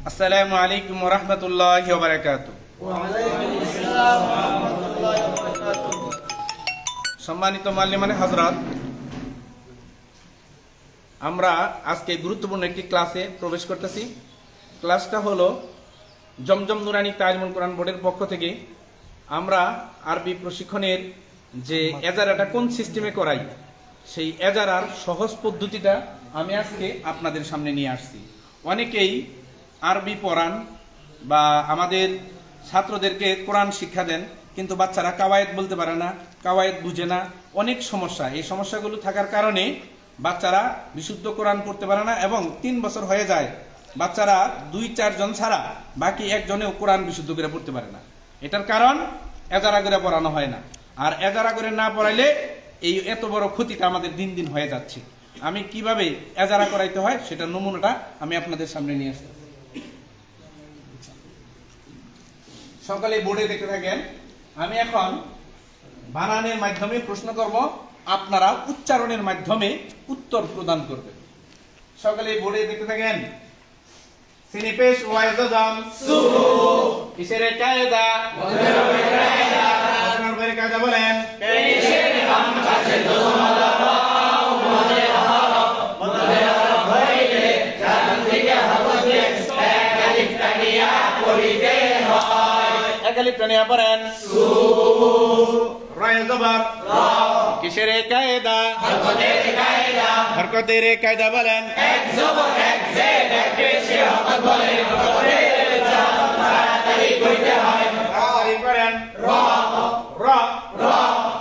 আসসালামু আলাইকুম ওয়া রাহমাতুল্লাহি ওয়া বারাকাতুহু। ওয়া আলাইকুম আসসালাম ওয়া রাহমাতুল্লাহি ওয়া বারাকাতুহু। সম্মানিত মুআল্লিমানে হযরত, আমরা আজকে গুরুত্বপূর্ণ একটি ক্লাসে প্রবেশ করতেছি। ক্লাসটা হলো জমজম নুরানি তালিমুল কোরআন বোর্ডের পক্ষ থেকে আমরা আরবি প্রশিক্ষণের যে এজারাটা কোন সিস্টেমে করাই, সেই এজারার সহজ পদ্ধতিটা আমি আজকে আপনাদের সামনে নিয়ে আসছি। অনেকেই আরবি পড়ান বা আমাদের ছাত্রদেরকে কোরআন শিক্ষা দেন, কিন্তু বাচ্চারা কাওয়ায়েদ বলতে পারে না, কাওয়ায়েদ বুঝে না, অনেক সমস্যা। এই সমস্যাগুলো থাকার কারণে বাচ্চারা বিশুদ্ধ কোরআন পড়তে পারে না এবং 3 বছর হয়ে যায় বাচ্চারা 2-4 জন ছাড়া বাকি একজনেও কোরআন বিশুদ্ধ করে পড়তে পারে না। এটার কারণ এজারা করে পড়ানো হয় না, আর এজারা করে না পড়াইলে এই এত বড় ক্ষতিটা আমাদের দিন দিন হয়ে যাচ্ছে। আমি কিভাবে এজারা করাইতে হয় সেটার নমুনাটা আমি আপনাদের সামনে নিয়ে আসছি। সকালে বোর্ডে দেখতে থাকেন। আমি এখন বানানের মাধ্যমে প্রশ্ন করব, আপনারা উচ্চারণের মাধ্যমে উত্তর প্রদান করবেন। সকালে বোর্ডে দেখতে থাকেন। সিনে পেশ ওয়াইজাম সু কিসের কায়দা মদের কায়দা মদের কায়দা বলেন পেশের বাম পাশে দোমালা রাও মদের হরফ মদের হরফ হইলে ডান দিকে হরফে এক আলিফ টানিয়া পড়িতে হয়। এক আলিফ টানিয়া পড়েন সু রায় জবর রা কিসের কায়দা হরকতের কায়দা হরকতের কায়দা বলেন এক জবর এক জেড এক পেশে হরকত বলে হরকতের জাম তাড়াতাড়ি কইতে হয়। তাড়াতাড়ি করেন রা রা রা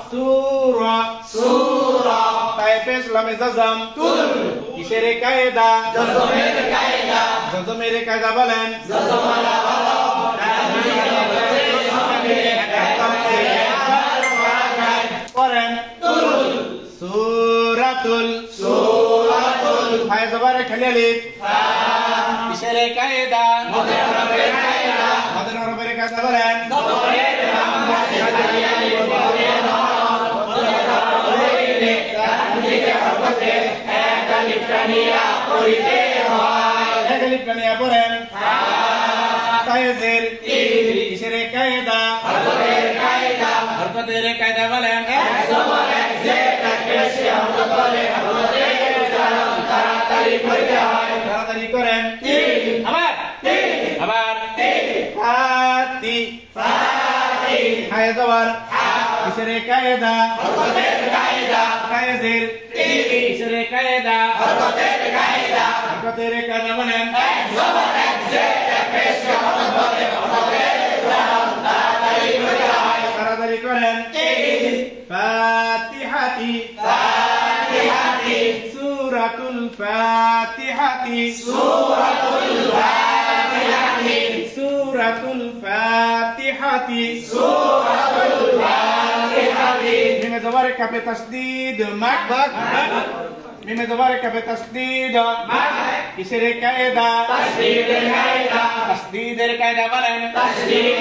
সূরা সূরা তাই পেশ লামে জাম তুল কিসের কায়দা জজমের কায়দা জজমের কায়দা বলেন জজমালা হরফ করেন তুল সূরাতুল সূরাতুল হায় জবরে খালিলিফ ফা কিসের কায়দা মদের হরফের কায়দা মদের হরফের কায়দা বলেন জবরের বাম পাশে খালিলিফ মদের হরফ মদের হরফ হইলে ডান দিকে হরফে এক আলিফ টানিয়া পড়িতে হয়। এক আলিফ টানিয়া পড়েন ফা তায়েজের কিসের কায়দা হরফের কায়দা হরকতের কায়দা বলেন এক জবর এক জেড এক পেশে হরকত বলে হরকতের জাম তাড়াতাড়ি পড়তে হয়। তাড়াতাড়ি করেন আবার ফাতি ফাতি হায় জবর হা কিসের কায়দা হরকতের কায়দা কায়েদের কিসের কায়দা হরকতের কায়দা হরকতের কায়দা বলেন এক জবর এক জেড এক পেশে হরকত বলে হরকতের জাম তাড়াতাড়ি পড়তে হয়। তাড়াতাড়ি করেন ফাতিহাতি ফাতিহাতি সূরাতুল ফাতিহাতি সূরাতুল ফাতিহাতি সূরাতুল ফাতিহাতি সূরাতুল ফাতিহাতি মিমে জবরে কাফে তাসদীদ মাক মিমে জবরে কাফে তাসদীদ মাক কিসের কায়দা তাসদীদের কায়দা তাসদীদের কায়দা বলেন তাসদীদ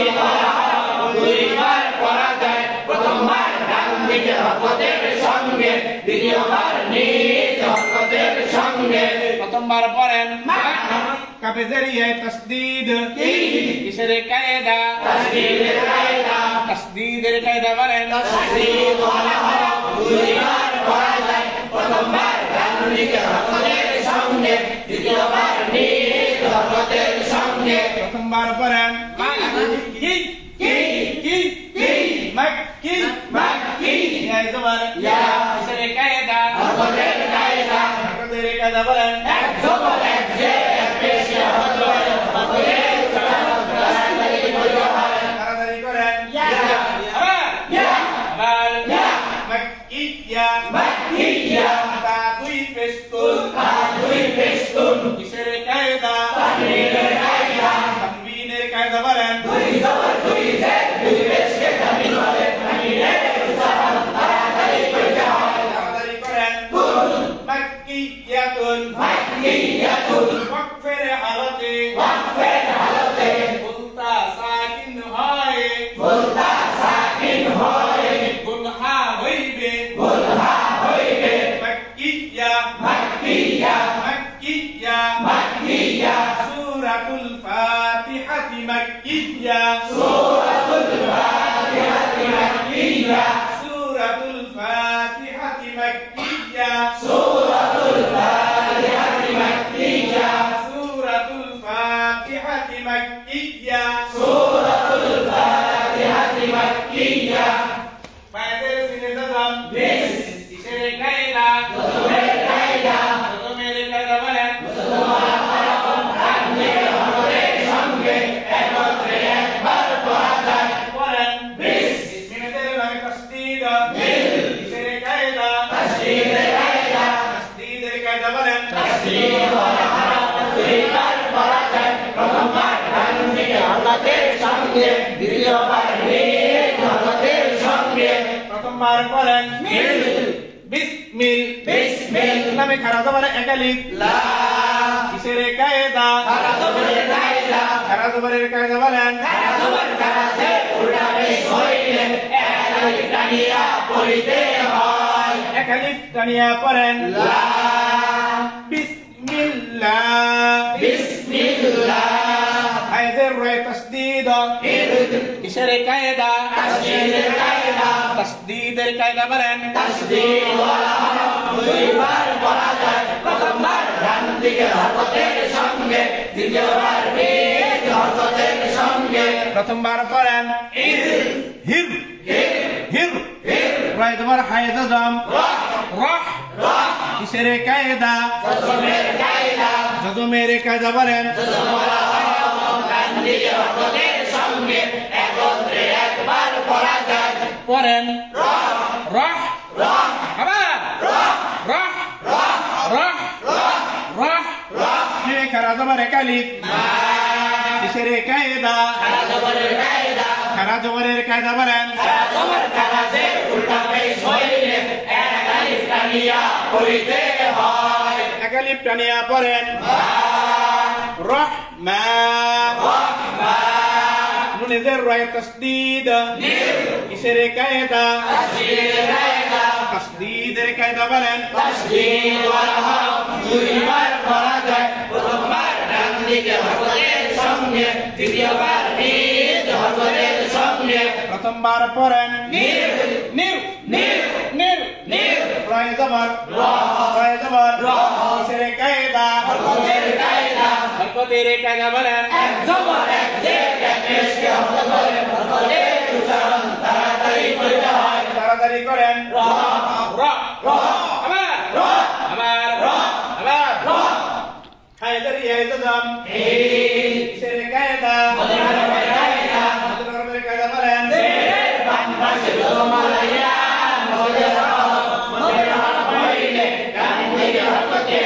দুইবার পড়া যায়, প্রথমবার ডান দিকে হরকতের সঙ্গে, দ্বিতীয়বার নিজ হরকতের সঙ্গে। প্রথমবার পড়েন কাফে জেরিয়ে তাসদীদ কিসের কায়দা তাসদীদের কায়দা তাসদীদের কায়দা বলেন তাসদীদ ওয়ালা হরফ দুইবার পড়া যায়, প্রথমবার ডান দিকে হরকতের সঙ্গে, দ্বিতীয়বার নিজ হরকতের সঙ্গে। প্রথমবার পড়েন মাক্কি ইয়া জবর ইয়া কিসের কায়দা হরকতের কায়দা হরকতের কায়দা বলেন এক জবর এক জেড এক পেশে হরকত বলে হরকতের জাম তাড়াতাড়ি পড়তে হয়। তাড়াতাড়ি করেন ইয়া আবার মাক্কিয়া তা দুই পেশতুন কিসের কায়দা তানবীনের কায়দা তানবীনের কায়দা বলেন দুই জবর দুই জেড দুই পেশকে তানবীন বলে তানবীনের জাম তাড়াতাড়ি পড়তে হয়। তাড়াতাড়ি করেন মাক্কিয়াতুন ওয়াকফের হালতে বুলতা সাকিন হয় বুলহা হইবে মাক্কিয়া সূরাতুল ফাতিহাতি মাক্কিয়া সূরাতুল ফাতিহাতি মাক্কিয়া সূরাতুল ফাতিহাতি মাক্কিয়া সূরাতুল ফাতিহাতি মাক্কিয়া সূরাতুল ফাতিহাতি মাক্কিয়া সূরাতুল ফাতিহাতি মাক্কিয়া পায়ের সিনে দাম বিস ইশারে কায়দা জজমের কায়দা জজমের কায়দা বলেন তোমার পরম রাজ্যে হরফের সঙ্গে একত্রে একবার পড়া যায় বলেন বিস মিনাদের নামে তাসদীদ মিল ইশারে কায়দা তাসদীদের কায়দা তাসদীদের কায়দা বলেন তাসদীদ ওয়ালা হরফ দুইবার পড়া যায় প্রথমবার ডান দিকে হরফের সঙ্গে দ্বিতীয়বার নিজ হরফের সঙ্গে প্রথমবার বলেন মিল বিসমিল বিসমিল নামে খারাপ বলে একালিফ লা ইশারে কায়দা জবরের কায়দা খারাপ জবরের কায়দা বলেন জবর কারাতে উল্টাবে হইলে একালিফ টানিয়া পড়িতে হয় একালিফ টানিয়া পড়েন লা বিসমিল্লাহ বিসমিল্লাহ হায়দের রয় তাসদীদ ইশারে কায়দা তাসদীদের কায়দা তাসদীদের কায়দা বলেন তাসদীদ ওয়ালা হরফ দুইবার পড়া যায় প্রথমবার ডান দিকে হরফের সঙ্গে দ্বিতীয়বার নিজ হরফের সঙ্গে প্রথমবার পড়েন হির হির রয় তোমার হায়দা দাম রাহ ইশারে কায়দা জজমের কায়দা জজমের কায়দা বলেন ওয়ালা হরফ ডান দিকে হরফের সঙ্গে একত্রে একবার পড়া যায় পড়েন রাহ রাহ রাহ আবার রাহ রাহ রাহ রাহ রাহ রাহ রাহ নিয়ে খারাপ জবর একালিফ ইশারে কায়দা জবরের কায়দা খারাপ জবরের কায়দা বলেন জবর কারাতে উল্টাবে হইলে একালিফ টানিয়া পড়িতে হয় একালিফ টানিয়া পড়েন রহমান নুনের রয় তাসদীদ ইশারে কায়দা তাসদীদের কায়দা তাসদীদের কায়দা বলেন তাসদীদ ওয়ালা হরফ দুইবার পড়া যায় প্রথমবার ডান দিকে হরফের সঙ্গে দ্বিতীয়বার নিজ হরফের সঙ্গে প্রথমবার পড়েন নির নির নির নির নির রয় জবর রা রয় জবর রা ইশারে কায়দা হরফের কায়দা হরকতের কায়দা বলেন এক জবর এক জের এক পেশকে হরফ করে হরফের উচ্চারণ তাড়াতাড়ি করতে হয় তাড়াতাড়ি করেন রা রা রা আবার রা আবার রা আবার রা হায়দার ইয়াইদাম এই ইশারে কায়দা হরফের কায়দা হরকতের কায়দা বলেন জেরের বাম পাশে জমালাইয়া নজর মনের হরফ হইলে ডান দিকে হরফকে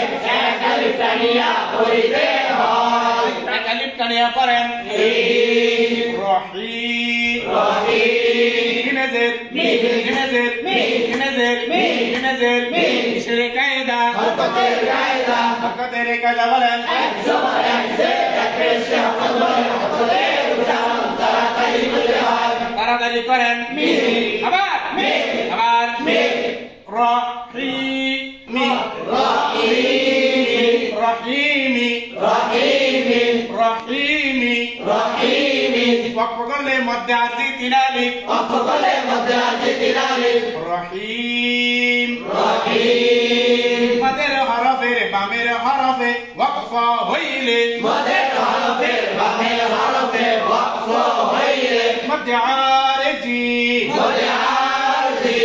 একালিফ টানিয়া পড়িতে হয় একালিফ টানিয়া পড়েন এই রহিম রহিম ইমেজের ইমেজের ইমেজের ইমেজের ইশারে কায়দা হরফের কায়দা হরকতের কায়দা বলেন এক জবর এক জের এক পেশকে হরফ করে হরফের উচ্চারণ তাড়াতাড়ি করতে হয় তাড়াতাড়ি করেন আবার আবার রহিমি রহিমি রহিমি রহিমি রহিমি ওয়াকফ করলে মধ্যে আছে তিন আলিফ অক্ষরের মধ্যে আছে তিন আলিফ রহিম রহিম মাদের হরফের বামের হরফে ওয়াকফ হইলে মদের হরফের বামের হরফে ওয়াকফ হইলে মধ্যে আরজি মদে আরজি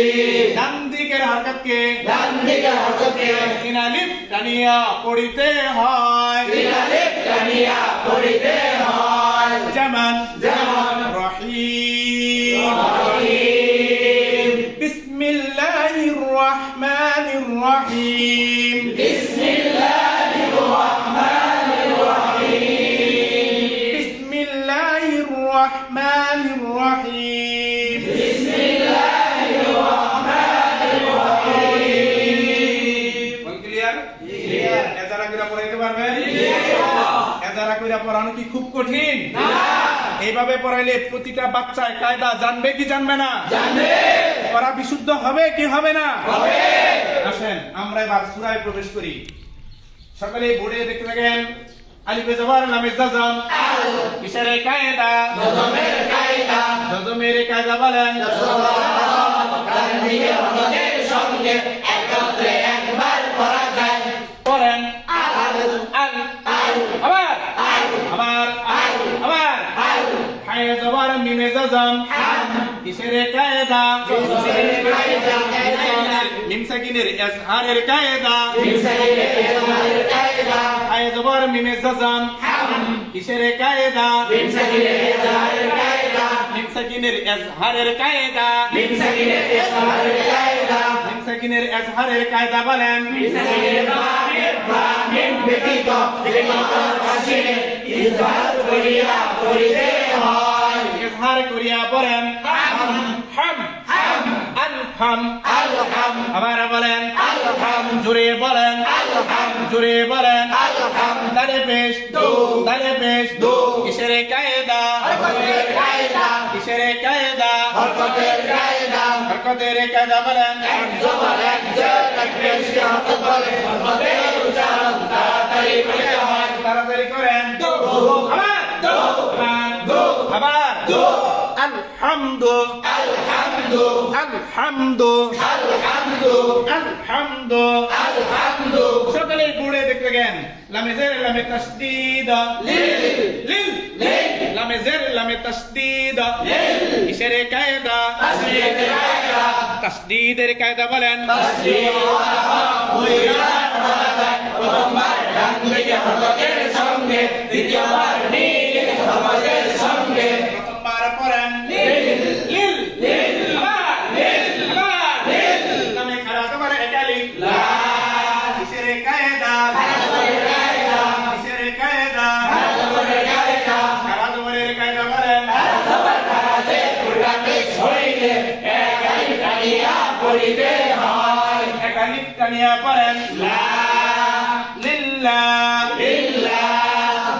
ডান দিকের হরকতকে ডান দিকে হরফকে তিন আলিফ টানিয়া পড়িতে হয় তিন আলিফ টানিয়া পড়িতে হয় যেমন যেমন রহিম রহিম বিসমিল্লাহির রহমানির রহিম বিসমিল্লাহির রহমানির রহিম বিসমিল্লাহির রহমানির রহিম বিসমিল্লাহির রহমানির রহিম বল ক্লিয়ার এজারা কইরা পড়াইতে পারবেন এজারা কইরা পড়ানো কি খুব কঠিন না এইভাবে পড়াইলে প্রতিটা বাচ্চায় কায়দা জানবে কি জানবে না জানবে পড়া বিশুদ্ধ হবে কি হবে না হবে আসেন আমরা এবার সূরায় প্রবেশ করি সকলে বোর্ডে দেখতে থাকেন আলিফে জবর লামে জাজম কিসের কায়দা জজমের কায়দা জজমের কায়দা বলেন ডান দিকে হরকতের সঙ্গে একত্রে একবার পড়া যায় পড়েন আল আল আবার আবার আবার আল হায়ে জবর মিমে জাজম কিসের কায়দা জজমের কায়দা মিম সাকিনের ইজহারের কায়দা মিসাইলের ইজহারের কায়দা হায়ে জবর মিমে জাজম কিসের কায়দা মিসাইলের ইজহারের কায়দা মিম সাকিনের ইজহারের কায়দা মিম সাকিনের ইজহারের কায়দা মিম সাকিনের ইজহারের কায়দা বলেন মিসাইলের বা মিম ব্যতীত যে কোনো রাশিতে ইজহার করিয়া করিতে হয় ইজহার করিয়া পড়েন হাম হাম আল হাম আল হাম আবার বলেন আল হাম জুড়ে বলেন আল হাম জুড়ে বলেন আল হাম দালে পেশ দো দালে পেশ দো কিসের কায়দা হরকতের কায়দা কিসের কায়দা হরকতের কায়দা হরকতের কায়দা বলেন এক জবর এক জের এক পেশকে হরকত বলে হরকতের উচ্চারণ তাড়াতাড়ি করতে হয় তাড়াতাড়ি করেন দো আবার দো আবার দো আবার দো আলহামদু আলহামদু আলহামদু আলহামদু আলহামদু আলহামদু সকলে পড়ে দেখতে গেন লামে জের লামে তাসদীদ লিল লিল লিল লামে জের লামে তাসদীদ লিল কিসের কায়দা তাসদীদের কায়দা তাসদীদের কায়দা বলেন তাসদীদ দুইবার পড়া যায় প্রথমবার ডান দিকে হরকতের সঙ্গে দ্বিতীয়বার নিজ হরকতের সঙ্গে প্রথমবার পড়েন লিল লিল লিল আবার লিল আবার লিল লামে খারা তোমার একালিফ লা কিসের কায়দা তাসদীদের কায়দা কিসের কায়দা তাসদীদের কায়দা খারা তোমার কায়দা বলেন সবার কাছে উল্টাতে হইলে এক আলিফ টানিয়া পড়িতে হয় একালিফ টানিয়া পড়েন লা লিল্লাহ লিল্লাহ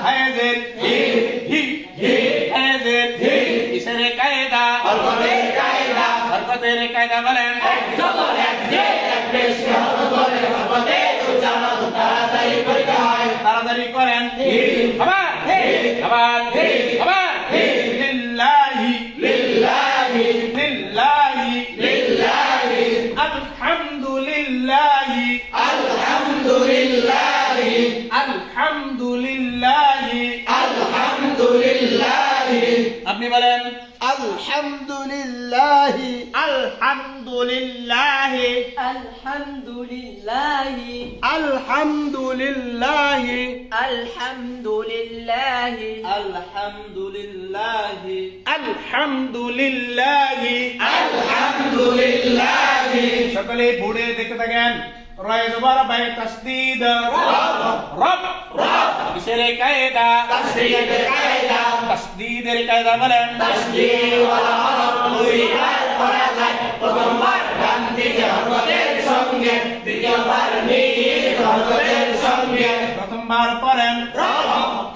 হায়াজের হি হি হি হায়াজের হি কিসের কায়দা হরকতের কায়দা হরকতের কায়দা বলেন এক জবর এক জের এক পেশকে হরকত বলে হরকতের উচ্চারণ তাড়াতাড়ি করতে হয় তাড়াতাড়ি করেন হি আবার হি আবার হি আবার হি লিল্লাহি লিল্লাহি লিল্লাহি লিল্লাহি আলহামদুলিল্লাহি আলহামদুলিল্লাহি আলহামদুলিল্লাহি আলহামদুলিল্লাহি আপনি বলেন আলহামদুলিল্লাহি আলহামদুলিল্লাহি আলহামদুলিল্লাহি আলহামদুলিল্লাহি আলহামদুলিল্লাহি আলহামদুলিল্লাহি আলহামদুলিল্লাহি আলহামদুলিল্লাহি সকলে পড়ে দেখতে থাকেন রায় জবর বাই তাসদীদ রব রব কিসের কায়দা তাসদীদের কায়দা তাসদীদের কায়দা বলেন তাসদীদ ওয়ালা হরফ দুইবার পড়া যায় প্রথমবার ডান দিকে হরকতের সঙ্গে দ্বিতীয়বার নিজ হরকতের সঙ্গে প্রথমবার পড়েন রব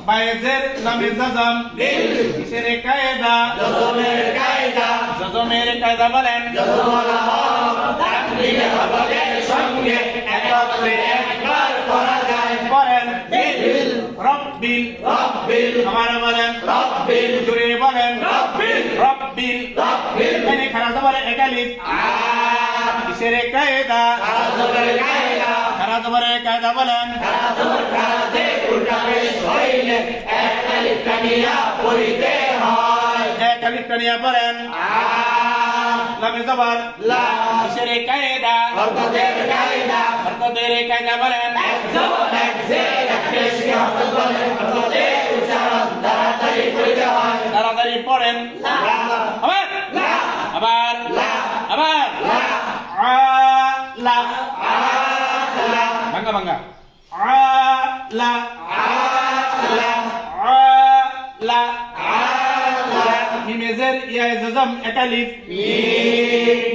বাইজের লামে জাজম লিল কিসের কায়দা জজমের কায়দা জজমের কায়দা বলেন জজম ওয়ালা হরফ ডান দিকে হরকতের সঙ্গে একত্রে একবার পড়া যায় পড়েন লিল রব্বিল রব্বিল আমার বলেন রব্বিল জুড়ে বলেন রব্বিল রব্বিল রব্বিল এখানে খারা জবর একালিফ কিসের কায়দা জজমের কায়দা খারা জবর কায়দা বলেন জজমের কায়দা উল্টা পেশ হইলে এক আলিফ টানিয়া পড়িতে হয় একালিফ টানিয়া পড়েন লামে জবর লা কিসের কায়দা হরকতের কায়দা হরকতের কায়দা বলেন এক জবর এক জের এক পেশকে হরকত বলে হরকতের উচ্চারণ তাড়াতাড়ি করতে হয় তাড়াতাড়ি পড়েন লা আবার লা আবার লা আবার লা লা লা ভাঙ্গা ভাঙ্গা লা লা লা মিমেজের ইয়া জজম একালিফ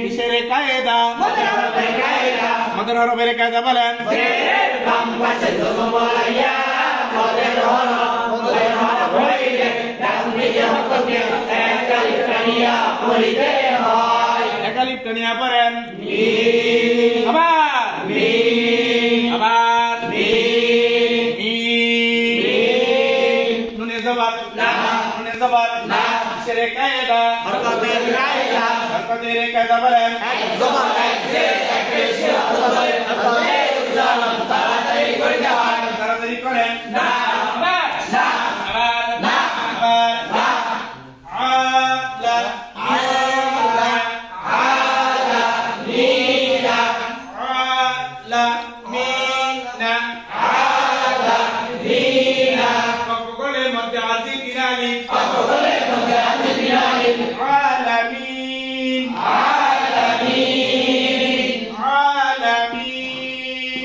কিসের কায়দা হরকতের কায়দা মদের হরফের কায়দা বলেন জের বাম পাশে জজম বলাইয়া মদের হরফ হইলে ডান দিকে হরকতকে এক আলিফ টানিয়া পড়িতে হয় একালিফ টানিয়া পড়েন মিম আবার মিম আবার মিম মিম জবর না নুনে জবর না শেরে কায়দা হরকতের কায়দা হরকতের কায়দা বলেন এক জবর এক যে এক পেশ হরকতের উচ্চারণ তাড়াতাড়ি করতে হয় তাড়াতাড়ি করেন না না না আবার না আবার না আলা আলা আলা মিনা আলা মিনা আলা মিনা সকলের মধ্যে আজি বিনালি সকলের মধ্যে আছে বিনালি আলামিন আলামিন আলামিন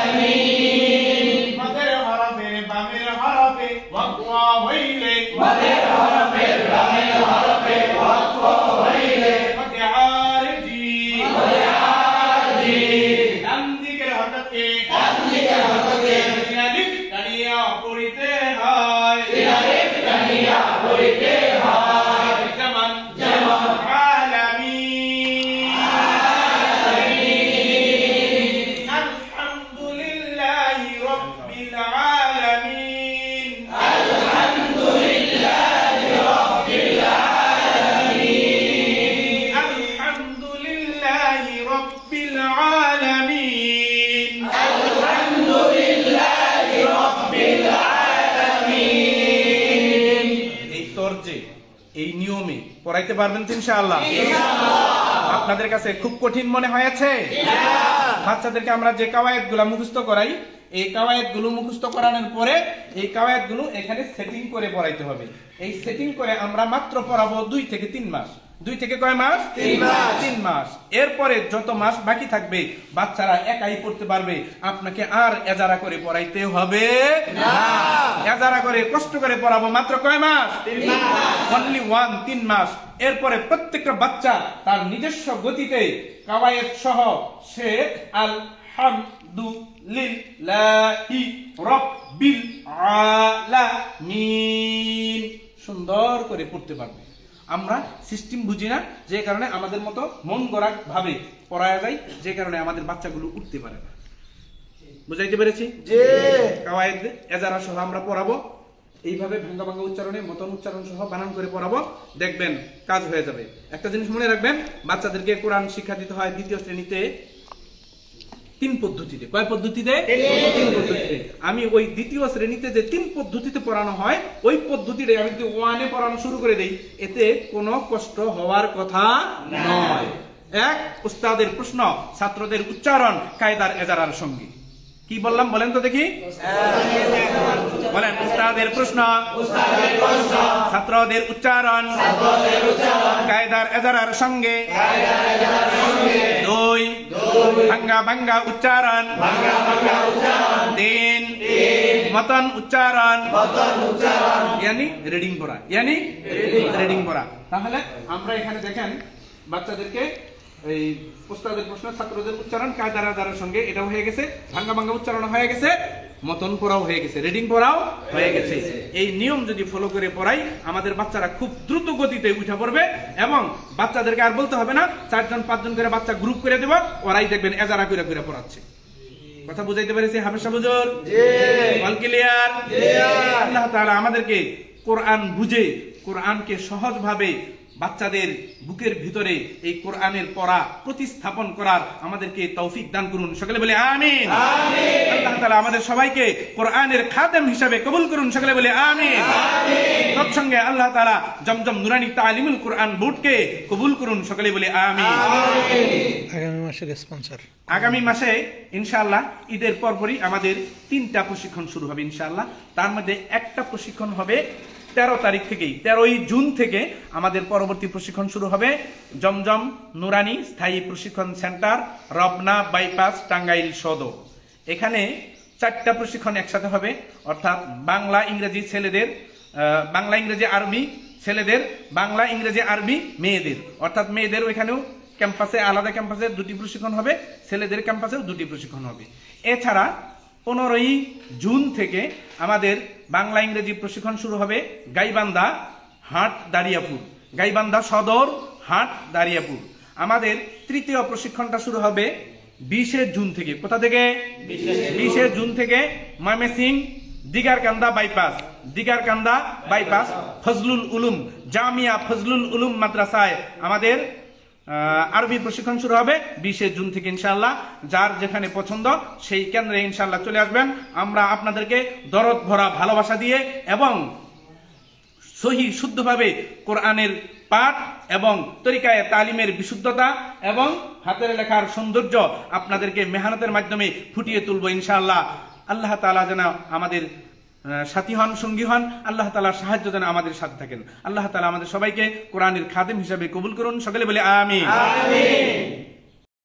আলামিন মাদের হরফে বামের হরফে ওয়াকওয়া হইলে মদের হরফে বামের হরফে ওয়াকফ হইলে মধ্যে আরজি মদে আরজি ডান দিকের হরফে ডান দিকের হরফে আলিফ দাঁড়িয়ে পড়িতে হয় আলিফ টানিয়া পড়িতে হয় যেমন যেমন আলামিন আলহামদুলিল্লাহি রাব্বিল আলামিন আলহামদুলিল্লাহি রাব্বিল আলামিন আলহামদুলিল্লাহি রাব্বিল আলামিন আলহামদুলিল্লাহি রাব্বিল আলামিন এই তরজে এই নিয়মে পড়াইতে পারবেন তো ইনশাআল্লাহ আপনাদের কাছে খুব কঠিন মনে হয়েছে বাচ্চাদেরকে আমরা যে কাওয়ায়েতগুলো মুখস্থ করাই এই কাওয়ায়েতগুলো মুখস্থ করানোর পরে এই কাওয়ায়েতগুলো এখানে সেটিং করে পড়াইতে হবে এই সেটিং করে আমরা মাত্র পড়াবো 2 থেকে 3 মাস 2 থেকে কয় মাস 3 মাস 3 মাস এরপরে যত মাস বাকি থাকবে বাচ্চারা একাই পড়তে পারবে আপনাকে আর এজারা করে পড়াইতে হবে না এজারা করে কষ্ট করে পড়াবো মাত্র কয় মাস 3 মাস অনলি 3 মাস এরপরে প্রত্যেকটা বাচ্চা তার নিজস্ব গতিতে কাওয়ায়েত সহ সে আলহামদুলিল্লাহি রাব্বিল আলামিন সুন্দর করে পড়তে পারবে আমরা সিস্টেম বুঝি না যে কারণে আমাদের মতো মন গড়া ভাবে পড়ায়া যায় যে কারণে আমাদের বাচ্চাগুলো উঠতে পারে না বুঝাইতে পেরেছি জি কাওয়ায়েদ এজারা সহ আমরা পড়াবো এইভাবে ভাঙ্গা ভাঙ্গা উচ্চারণে মতন উচ্চারণ সহ বানান করে পড়াবো দেখবেন কাজ হয়ে যাবে একটা জিনিস মনে রাখবেন বাচ্চাদেরকে কোরআন শিক্ষা দিতে হয় দ্বিতীয় শ্রেণীতে 3 পদ্ধতিতে কয় পদ্ধতিতে 3 পদ্ধতিতে আমি ওই দ্বিতীয় শ্রেণীতে যে 3 পদ্ধতিতে পড়ানো হয় ওই পদ্ধতিতে আমি যদি 1 এ পড়ানো শুরু করে দেই এতে কোনো কষ্ট হওয়ার কথা নয় এক উস্তাদের প্রশ্ন ছাত্রদের উচ্চারণ কায়দার এজারার সঙ্গে কি বললাম বলেন তো দেখি বলেন উস্তাদের প্রশ্ন ছাত্রদের উচ্চারণ কায়দার এজারার সঙ্গে 2 ভাঙ্গা ভাঙ্গা উচ্চারণ 3 মতন উচ্চারণ ইয়ানি রিডিং পড়া ইয়ানি রিডিং পড়া তাহলে আমরা এখানে দেখেন বাচ্চাদেরকে এই উস্তাদের প্রশ্ন ছাত্রদের উচ্চারণ কায়দার এজারার সঙ্গে এটাও হয়ে গেছে ভাঙ্গা ভাঙ্গা উচ্চারণ হয়ে গেছে মতন পড়াও হয়ে গেছে রিডিং পড়াও হয়ে গেছে এই নিয়ম যদি ফলো করে পড়াই আমাদের বাচ্চারা খুব দ্রুত গতিতে উঠে পড়বে এবং বাচ্চাদেরকে আর বলতে হবে না 4 জন 5 জন করে বাচ্চা গ্রুপ করে দেব ওরাই দেখবেন এজারা করে করে পড়াচ্ছে কথা বুঝাইতে পেরেছি হাফেজ সাহেব হুজুর জি অল ক্লিয়ার ক্লিয়ার আল্লাহ তাআলা আমাদেরকে কোরআন বুঝে কোরআনকে সহজভাবে বাচ্চাদের বুকের ভিতরে এই কোরআনের পড়া প্রতিস্থাপন করার আমাদেরকে তৌফিক দান করুন সকলে বলে আমিন আমিন আল্লাহ তাআলা আমাদের সবাইকে কোরআনের খাদেম হিসেবে কবুল করুন সকলে বলে আমিন আমিন তৎসঙ্গে আল্লাহ তাআলা জমজম নুরানি তালিমুল কোরআন বোর্ডকে কবুল করুন সকলে বলে আমিন আগামী মাসের স্পন্সর আগামী মাসে ইনশাআল্লাহ ঈদের পরপরই আমাদের 3টা প্রশিক্ষণ শুরু হবে ইনশাআল্লাহ তার মধ্যে একটা প্রশিক্ষণ হবে 13 তারিখ থেকেই 13ই জুন থেকে আমাদের পরবর্তী প্রশিক্ষণ শুরু হবে জমজম নুরানি স্থায়ী প্রশিক্ষণ সেন্টার রবনা বাইপাস টাঙ্গাইল সদর এখানে 4টা প্রশিক্ষণ একসাথে হবে অর্থাৎ বাংলা ইংরেজি ছেলেদের বাংলা ইংরেজি আরবি ছেলেদের বাংলা ইংরেজি আরবি মেয়েদের অর্থাৎ মেয়েদের ওইখানেও ক্যাম্পাসে আলাদা ক্যাম্পাসে 2টি প্রশিক্ষণ হবে ছেলেদের ক্যাম্পাসেও 2টি প্রশিক্ষণ হবে এছাড়া 15ই জুন থেকে আমাদের বাংলা ইংরেজি প্রশিক্ষণ শুরু হবে গাইবান্ধা হাট দারিয়াপুর গাইবান্ধা সদর হাট দারিয়াপুর আমাদের তৃতীয় প্রশিক্ষণটা শুরু হবে 20শে জুন থেকে কোথা থেকে 20শে জুন থেকে ময়মনসিংহ দিগারকান্দা বাইপাস ফজলুল উলুম জামিয়া ফজলুল উলুম মাদ্রাসায় আমাদের আরবি প্রশিক্ষণ শুরু হবে 20 জুন থেকে ইনশাআল্লাহ। যার যেখানে পছন্দ সেই কেন্দ্রে ইনশাআল্লাহ চলে আসবেন। আমরা আপনাদেরকে দরদ ভরা ভালোবাসা দিয়ে এবং সহি শুদ্ধভাবে কোরআনের পাঠ এবং তরিকায়ে তালিমের বিশুদ্ধতা এবং হাতের লেখার সৌন্দর্য আপনাদেরকে মেহনতের মাধ্যমে ফুটিয়ে তুলব ইনশাআল্লাহ। আল্লাহ তাআলা যেন আমাদের সাথী হন, সঙ্গী হন। আল্লাহ তাআলার সাহায্য যেন আমাদের সাথে থাকেন। আল্লাহ তাআলা আমাদের সবাইকে কোরআনের খাদেম হিসেবে কবুল করুন। সকলে বলে আমিন।